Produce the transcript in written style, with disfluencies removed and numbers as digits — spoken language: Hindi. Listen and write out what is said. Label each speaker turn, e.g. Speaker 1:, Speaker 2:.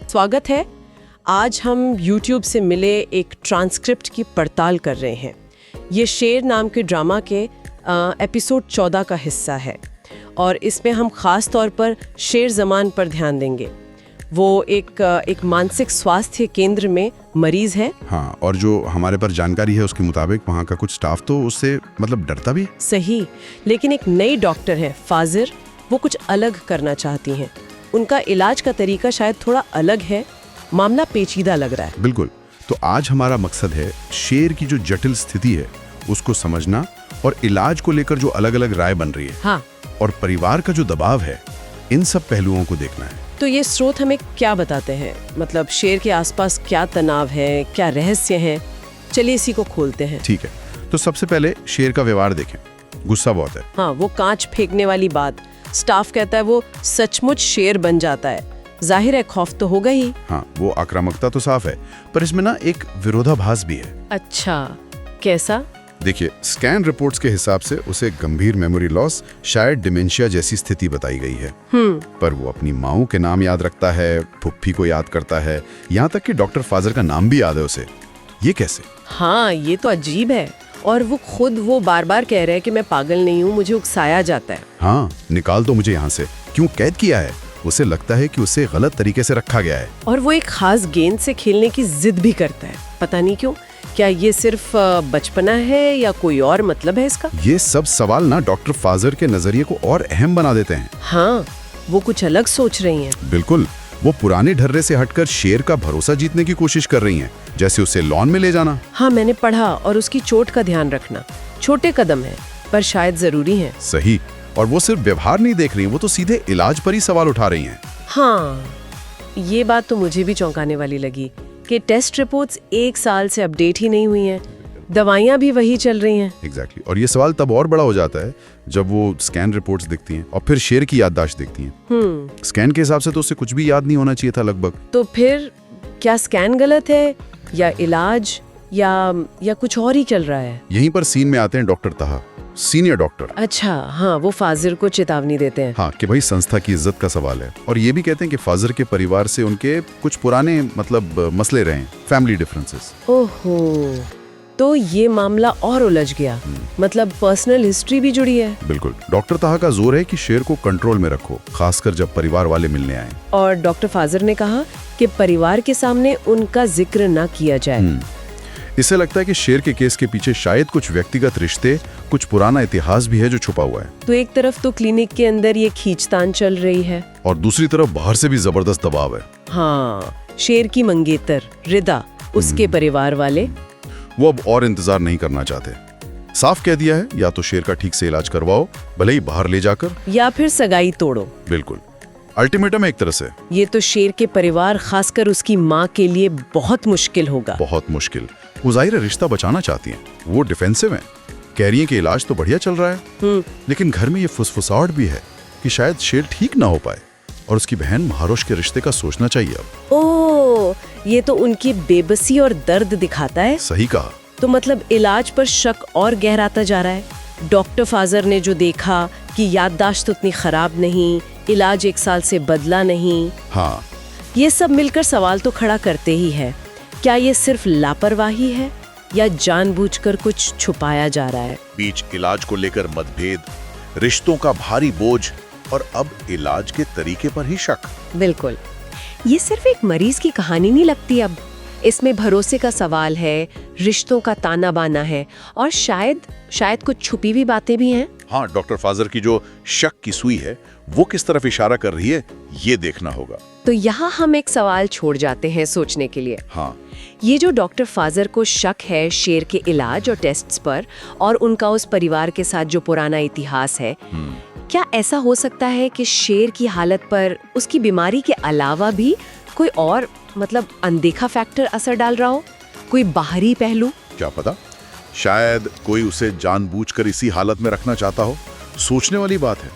Speaker 1: स्वागत है। आज हम YouTube से मिले एक ट्रांसक्रिप्ट की पड़ताल कर रहे हैं। ये शेर नाम के ड्रामा के एपिसोड 14 का हिस्सा है और इसमें हम ख़ास तौर पर शेर ज़मान पर ध्यान देंगे। वो एक मानसिक स्वास्थ्य केंद्र में मरीज़ है।
Speaker 2: हाँ, और जो हमारे पर जानकारी है उसके मुताबिक वहाँ का कुछ स्टाफ तो उससे डरता भी है।
Speaker 1: सही, लेकिन एक नई डॉक्टर है फाजिर, वो कुछ अलग करना चाहती हैं। उनका इलाज का तरीका शायद थोड़ा अलग है, मामला पेचीदा लग रहा है।
Speaker 2: बिल्कुल। तो आज हमारा मकसद है शेर की जो जटिल स्थिति है उसको समझना और इलाज को लेकर जो अलग अलग राय बन रही है,
Speaker 1: हाँ,
Speaker 2: और परिवार का जो दबाव है, इन सब पहलुओं को देखना है।
Speaker 1: तो ये स्रोत हमें क्या बताते हैं? मतलब शेर के आसपास क्या तनाव है, क्या रहस्य है? चलिए इसी को खोलते हैं।
Speaker 2: ठीक है, तो सबसे पहले शेर का व्यवहार देखें। गुस्सा बहुत है।
Speaker 1: हाँ, वो कांच फेंकने वाली बात, स्टाफ कहता है वो सचमुच शेर बन जाता है। जाहिर है खौफ तो होगा ही।
Speaker 2: हाँ, वो आक्रामकता तो साफ है, पर इसमें ना एक विरोधाभास भी है।
Speaker 1: अच्छा, कैसा?
Speaker 2: देखिए, स्कैन रिपोर्ट्स के हिसाब से उसे गंभीर मेमोरी लॉस, शायद डिमेंशिया जैसी स्थिति बताई गई है। पर वो अपनी माओ के नाम याद रखता है, फुफ्फी को याद करता है, यहाँ तक कि डॉक्टर फाजर का नाम भी याद है उसे। ये कैसे?
Speaker 1: हाँ, ये तो अजीब है। और वो बार बार कह रहे हैं कि मैं पागल नहीं हूँ, मुझे उकसाया जाता है।
Speaker 2: हाँ, निकाल दो मुझे यहाँ से। क्यों कैद किया है? उसे लगता है कि उसे गलत तरीके से रखा गया है।
Speaker 1: और वो एक खास गेंद से खेलने की जिद भी करता है, पता नहीं क्यों। क्या ये सिर्फ बचपना है या कोई और मतलब है इसका?
Speaker 2: ये सब सवाल ना डॉक्टर फाजर के नजरिए को और अहम बना देते हैं।
Speaker 1: हाँ, वो कुछ अलग सोच रही हैं।
Speaker 2: बिल्कुल, वो पुराने ढर्रे से हटकर शेर का भरोसा जीतने की कोशिश कर रही हैं, जैसे उसे लॉन में ले जाना।
Speaker 1: हाँ, मैंने पढ़ा, और उसकी चोट का ध्यान रखना। छोटे कदम है, पर शायद जरूरी है।
Speaker 2: सही, और वो सिर्फ व्यवहार नहीं देख रही, वो तो सीधे इलाज पर ही सवाल उठा रही हैं।
Speaker 1: हाँ, ये बात तो मुझे भी चौंकाने वाली लगी कि टेस्ट रिपोर्ट्स 1 साल से अपडेट ही नहीं हुई हैं, दवाइयाँ भी वही चल रही हैं।
Speaker 2: एग्जैक्टली। और ये सवाल तब और बड़ा हो जाता है जब वो स्कैन रिपोर्ट्स दिखती हैं और फिर शेर की याददाश्त दिखती हैं। स्कैन के हिसाब से तो उसे कुछ भी याद नहीं होना चाहिए था लगभग।
Speaker 1: तो फिर क्या स्कैन गलत है या इलाज या कुछ और ही चल रहा है?
Speaker 2: यहीं पर सीन में आते हैं डॉक्टर ताहा, सीनियर डॉक्टर।
Speaker 1: अच्छा, हाँ, वो फाजिर को चेतावनी देते हैं।
Speaker 2: हाँ, कि भाई संस्था की इज्जत का सवाल है, और ये भी कहते हैं कि फाजिर के परिवार से उनके कुछ पुराने मसले रहे, फैमिली डिफरेंसेस।
Speaker 1: ओहो, तो ये मामला और उलझ गया। मतलब पर्सनल हिस्ट्री भी जुड़ी है।
Speaker 2: बिल्कुल। डॉक्टर ताहा का जोर है कि शेर को कंट्रोल में रखो, खासकर जब परिवार वाले मिलने आए।
Speaker 1: और डॉक्टर फाजिर ने कहा कि परिवार के सामने उनका जिक्र ना किया जाए।
Speaker 2: इससे लगता है कि शेर के केस के पीछे शायद कुछ व्यक्तिगत रिश्ते, कुछ पुराना इतिहास भी है जो छुपा हुआ है।
Speaker 1: तो एक तरफ तो क्लिनिक के अंदर ये खींचतान चल रही है, और
Speaker 2: दूसरी तरफ बाहर से भी जबरदस्त दबाव है।
Speaker 1: हाँ, शेर की मंगेतर रिदा, उसके परिवार वाले,
Speaker 2: वो अब और इंतजार नहीं करना चाहते। साफ कह दिया है, या तो शेर का ठीक से इलाज करवाओ, भले ही बाहर ले जाकर, या
Speaker 1: फिर सगाई तोड़ो।
Speaker 2: बिल्कुल, अल्टीमेटम है एक तरह से।
Speaker 1: ये तो शेर के परिवार, खासकर उसकी माँ के लिए बहुत मुश्किल होगा।
Speaker 2: बहुत मुश्किल। वो जाहिर रिश्ता बचाना चाहती हैं, वो डिफेंसिव हैं, कह रही हैं कि इलाज तो बढ़िया चल रहा है, लेकिन घर में ये फुसफुसाहट भी है कि शायद शेर ठीक ना हो पाए, और उसकी बहन महारोश के रिश्ते का सोचना चाहिए अब।
Speaker 1: ओह, ये तो उनकी बेबसी और दर्द दिखाता है।
Speaker 2: सही कहा।
Speaker 1: तो मतलब इलाज पर शक और गहराता जा रहा है। डॉक्टर फाजर ने जो देखा कि याददाश्त उतनी खराब नहीं, इलाज 1 साल से बदला नहीं,
Speaker 2: हाँ,
Speaker 1: ये सब मिलकर सवाल तो खड़ा करते ही है। क्या ये सिर्फ लापरवाही है या जानबूझकर कुछ छुपाया जा रहा है?
Speaker 3: बीच इलाज को लेकर मतभेद, रिश्तों का भारी बोझ, और अब इलाज के तरीके पर ही शक।
Speaker 1: बिल्कुल, ये सिर्फ एक मरीज की कहानी नहीं लगती अब। इसमें भरोसे का सवाल है, रिश्तों का ताना बाना है, और शायद कुछ छुपी हुई बातें भी हैं।
Speaker 3: हाँ, डॉक्टर फाजर की जो शक की सुई है वो किस तरफ इशारा कर रही है, ये देखना होगा।
Speaker 1: तो यहाँ हम एक सवाल छोड़ जाते हैं सोचने के लिए।
Speaker 3: हाँ,
Speaker 1: ये जो डॉक्टर फाजर को शक है शेर के इलाज और टेस्ट्स पर, और उनका उस परिवार के साथ जो पुराना इतिहास है, क्या ऐसा हो सकता है कि शेर की हालत पर उसकी बीमारी के अलावा भी कोई और अनदेखा फैक्टर असर डाल रहा हो, कोई बाहरी पहलू?
Speaker 3: क्या पता, शायद कोई उसे जानबूझकर इसी हालत में रखना चाहता हो। सोचने वाली बात है।